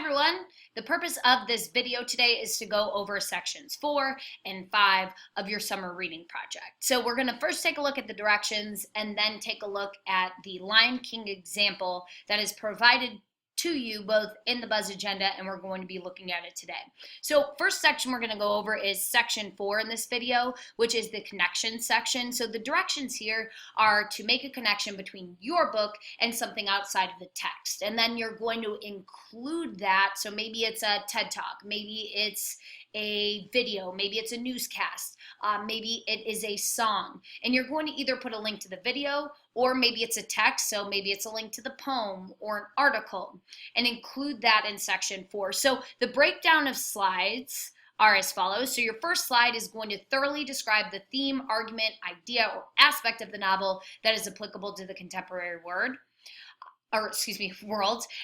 everyone. The purpose of this video today is to go over sections 4 and 5 of your summer reading project. So we're going to first take a look at the directions and then take a look at the Lion King example that is provided to you both in the Buzz agenda, and we're going to be looking at it today. So first section we're going to go over is section 4 in this video, which is the connection section. So the directions here are to make a connection between your book and something outside of the text, and then you're going to include that. So maybe it's a TED Talk, maybe it's a video, maybe it's a newscast, maybe it is a song, and you're going to either put a link to the video or maybe it's a text, so maybe it's a link to the poem or an article, and include that in section 4. So the breakdown of slides are as follows. So your first slide is going to thoroughly describe the theme, argument, idea, or aspect of the novel that is applicable to the contemporary world.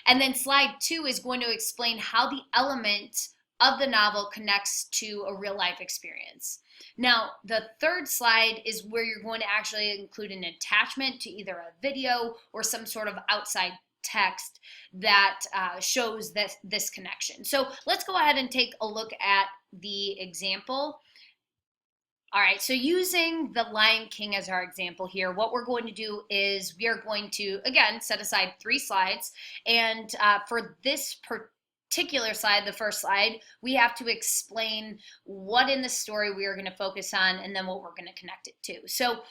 And then slide 2 is going to explain how the element of the novel connects to a real life experience. Now, the third slide is where you're going to actually include an attachment to either a video or some sort of outside text that shows this connection. So let's go ahead and take a look at the example. All right, so using the Lion King as our example here, what we're going to do is we are going to, again, set aside 3 slides. And for this particular slide, the first slide, we have to explain what in the story we are going to focus on and then what we're going to connect it to. So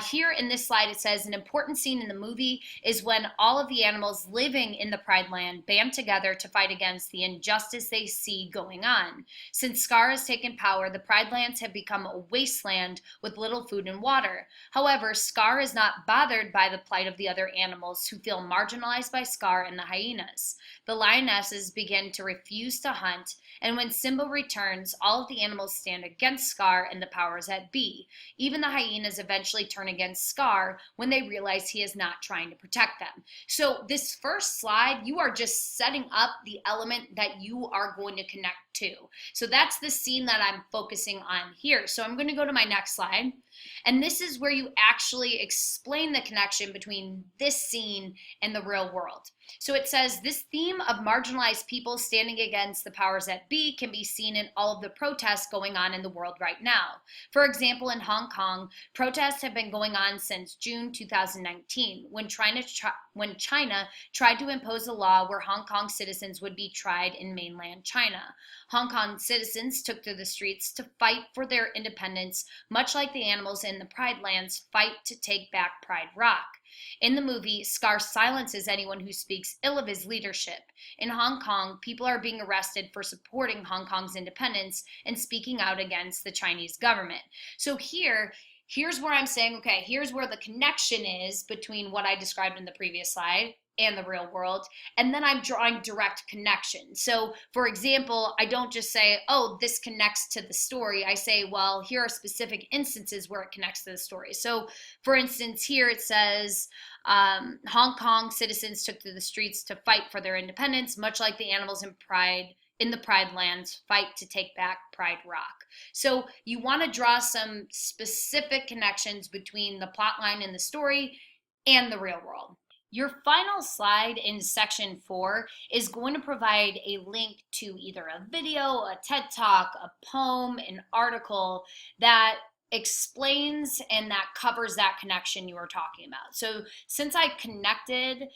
here in this slide it says an important scene in the movie is when all of the animals living in the Pride Land band together to fight against the injustice they see going on. Since Scar has taken power, the Pride Lands have become a wasteland with little food and water. However, Scar is not bothered by the plight of the other animals who feel marginalized by Scar and the hyenas. The lionesses begin to refuse to hunt, and when Simba returns, all of the animals stand against Scar and the powers that be. Even the hyenas eventually turn against Scar when they realize he is not trying to protect them. So this first slide, you are just setting up the element that you are going to connect to. So that's the scene that I'm focusing on here. So I'm going to go to my next slide, and this is where you actually explain the connection between this scene and the real world. So it says this theme of marginalized people standing against the powers that be can be seen in all of the protests going on in the world right now. For example, in Hong Kong, protests have been going on since June 2019, when China tried to impose a law where Hong Kong citizens would be tried in mainland China. Hong Kong citizens took to the streets to fight for their independence, much like the animals in the Pride Lands fight to take back Pride Rock. In the movie, Scar silences anyone who speaks ill of his leadership. In Hong Kong, people are being arrested for supporting Hong Kong's independence and speaking out against the Chinese government. So here's where I'm saying, okay, here's where the connection is between what I described in the previous slide and the real world, and then I'm drawing direct connections. So for example, I don't just say, oh, this connects to the story. I say, well, here are specific instances where it connects to the story. So for instance, here it says Hong Kong citizens took to the streets to fight for their independence, much like the animals in the Pride Lands fight to take back Pride Rock. So you want to draw some specific connections between the plot line in the story and the real world. Your final slide in section 4 is going to provide a link to either a video, a TED Talk, a poem, an article that explains and that covers that connection you were talking about. So since I connected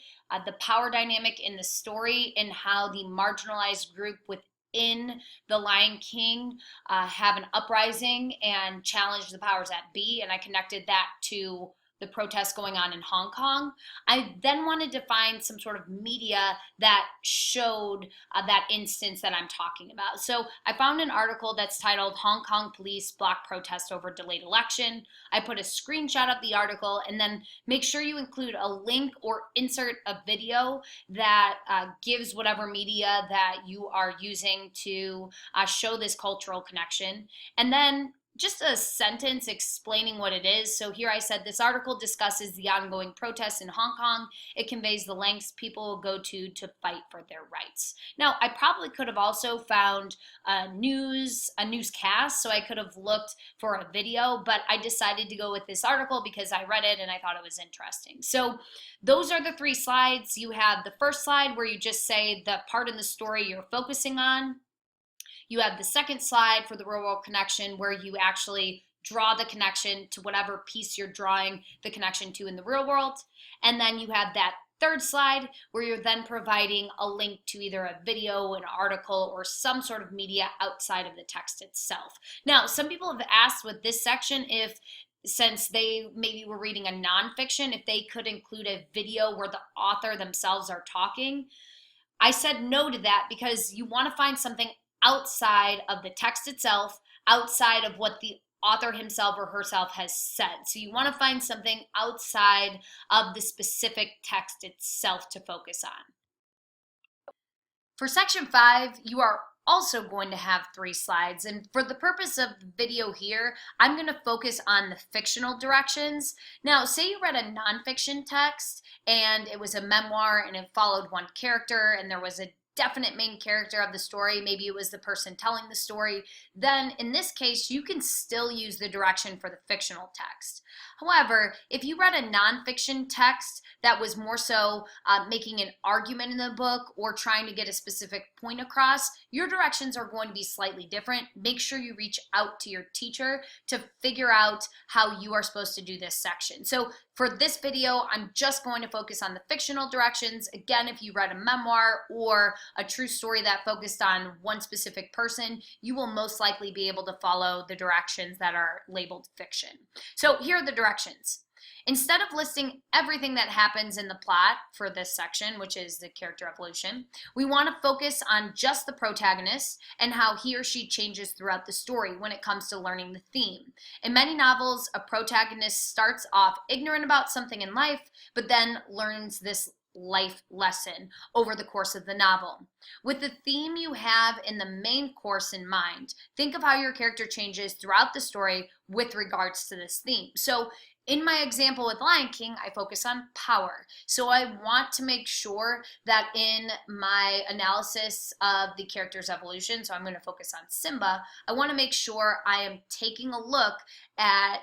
the power dynamic in the story and how the marginalized group within the Lion King have an uprising and challenge the powers that be, and I connected that to the protests going on in Hong Kong, I then wanted to find some sort of media that showed that instance that I'm talking about. So I found an article that's titled Hong Kong Police Block Protest Over Delayed Election. I put a screenshot of the article, and then make sure you include a link or insert a video that gives whatever media that you are using to show this cultural connection. And then just a sentence explaining what it is. So here I said, this article discusses the ongoing protests in Hong Kong. It conveys the lengths people will go to fight for their rights. Now, I probably could have also found a newscast, so I could have looked for a video, but I decided to go with this article because I read it and I thought it was interesting. So those are the 3 slides. You have the first slide where you just say the part in the story you're focusing on. You have the second slide for the real world connection where you actually draw the connection to whatever piece you're drawing the connection to in the real world. And then you have that third slide where you're then providing a link to either a video, an article, or some sort of media outside of the text itself. Now, some people have asked with this section if, since they maybe were reading a nonfiction, if they could include a video where the author themselves are talking. I said no to that because you want to find something outside of the text itself, outside of what the author himself or herself has said. So you want to find something outside of the specific text itself to focus on. For section 5, you are also going to have 3 slides, and for the purpose of the video here, I'm going to focus on the fictional directions. Now, say you read a nonfiction text and it was a memoir and it followed one character and there was a definite main character of the story, maybe it was the person telling the story, then in this case you can still use the direction for the fictional text. However, if you read a nonfiction text that was more so making an argument in the book or trying to get a specific point across, your directions are going to be slightly different. Make sure you reach out to your teacher to figure out how you are supposed to do this section. So for this video, I'm just going to focus on the fictional directions. Again, if you read a memoir or a true story that focused on one specific person, you will most likely be able to follow the directions that are labeled fiction. So here are the directions. Instead of listing everything that happens in the plot for this section, which is the character evolution, we want to focus on just the protagonist and how he or she changes throughout the story when it comes to learning the theme. In many novels, a protagonist starts off ignorant about something in life, but then learns this life lesson over the course of the novel. With the theme you have in the main course in mind, think of how your character changes throughout the story with regards to this theme. So in my example with Lion King, I focus on power. So I want to make sure that in my analysis of the character's evolution, so I'm going to focus on Simba, I want to make sure I am taking a look at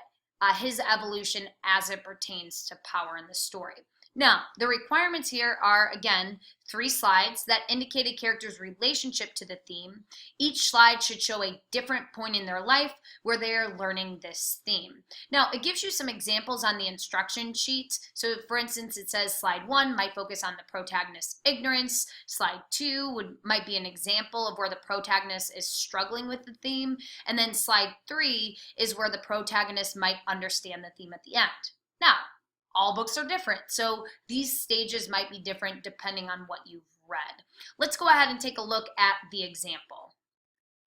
his evolution as it pertains to power in the story. Now, the requirements here are, again, 3 slides that indicate a character's relationship to the theme. Each slide should show a different point in their life where they are learning this theme. Now, it gives you some examples on the instruction sheet. So, for instance, it says slide 1 might focus on the protagonist's ignorance. Slide 2 might be an example of where the protagonist is struggling with the theme. And then slide 3 is where the protagonist might understand the theme at the end. Now, all books are different, so these stages might be different depending on what you've read. Let's go ahead and take a look at the example.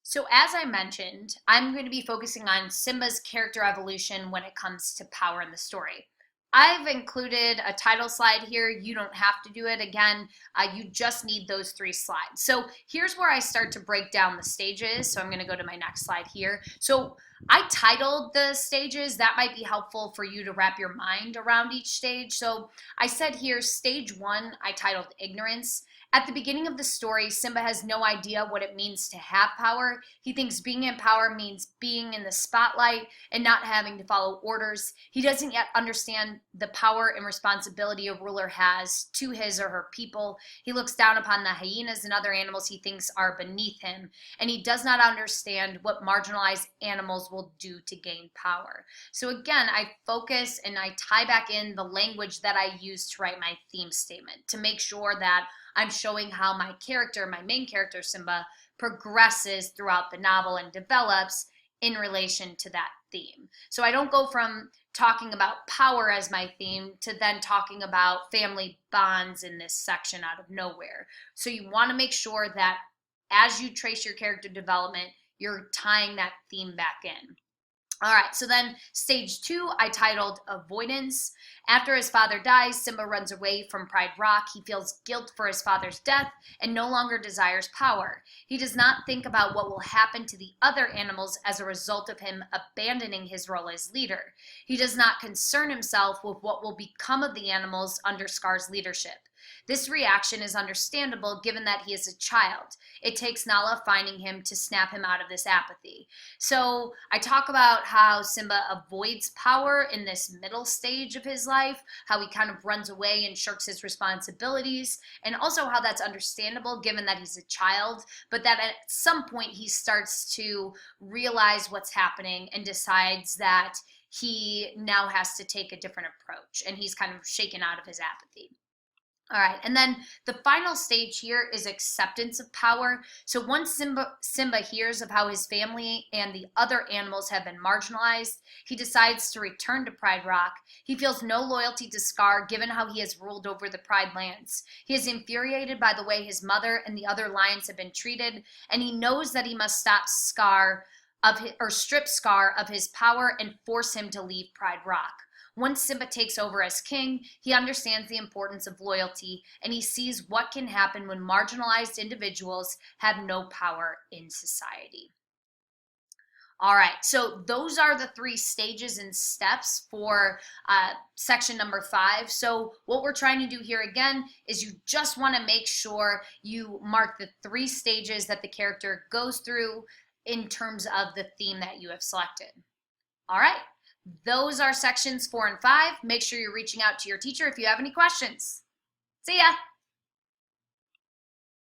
So as I mentioned, I'm going to be focusing on Simba's character evolution when it comes to power in the story. I've included a title slide here. You don't have to do it. Again, you just need those 3 slides. So here's where I start to break down the stages. So I'm going to go to my next slide here. So I titled the stages. That might be helpful for you to wrap your mind around each stage. So I said here, stage 1, I titled ignorance. At the beginning of the story, Simba has no idea what it means to have power. He thinks being in power means being in the spotlight and not having to follow orders. He doesn't yet understand the power and responsibility a ruler has to his or her people. He looks down upon the hyenas and other animals he thinks are beneath him, and he does not understand what marginalized animals will do to gain power. So again, I focus and I tie back in the language that I use to write my theme statement to make sure that I'm showing how my character, my main character, Simba, progresses throughout the novel and develops in relation to that theme. So I don't go from talking about power as my theme to then talking about family bonds in this section out of nowhere. So you want to make sure that as you trace your character development, you're tying that theme back in. All right, so then stage 2, I titled Avoidance. After his father dies, Simba runs away from Pride Rock. He feels guilt for his father's death and no longer desires power. He does not think about what will happen to the other animals as a result of him abandoning his role as leader. He does not concern himself with what will become of the animals under Scar's leadership. This reaction is understandable given that he is a child. It takes Nala finding him to snap him out of this apathy. So I talk about how Simba avoids power in this middle stage of his life, how he kind of runs away and shirks his responsibilities, and also how that's understandable given that he's a child, but that at some point he starts to realize what's happening and decides that he now has to take a different approach, and he's kind of shaken out of his apathy. All right, and then the final stage here is acceptance of power. So once Simba hears of how his family and the other animals have been marginalized, he decides to return to Pride Rock. He feels no loyalty to Scar given how he has ruled over the Pride lands. He is infuriated by the way his mother and the other lions have been treated, and he knows that he must stop Scar or strip Scar of his power and force him to leave Pride Rock. Once Simba takes over as king, he understands the importance of loyalty, and he sees what can happen when marginalized individuals have no power in society. All right, so those are the 3 stages and steps for section number 5. So what we're trying to do here again is you just want to make sure you mark the 3 stages that the character goes through in terms of the theme that you have selected. All right. Those are sections 4 and 5. Make sure you're reaching out to your teacher if you have any questions. See ya.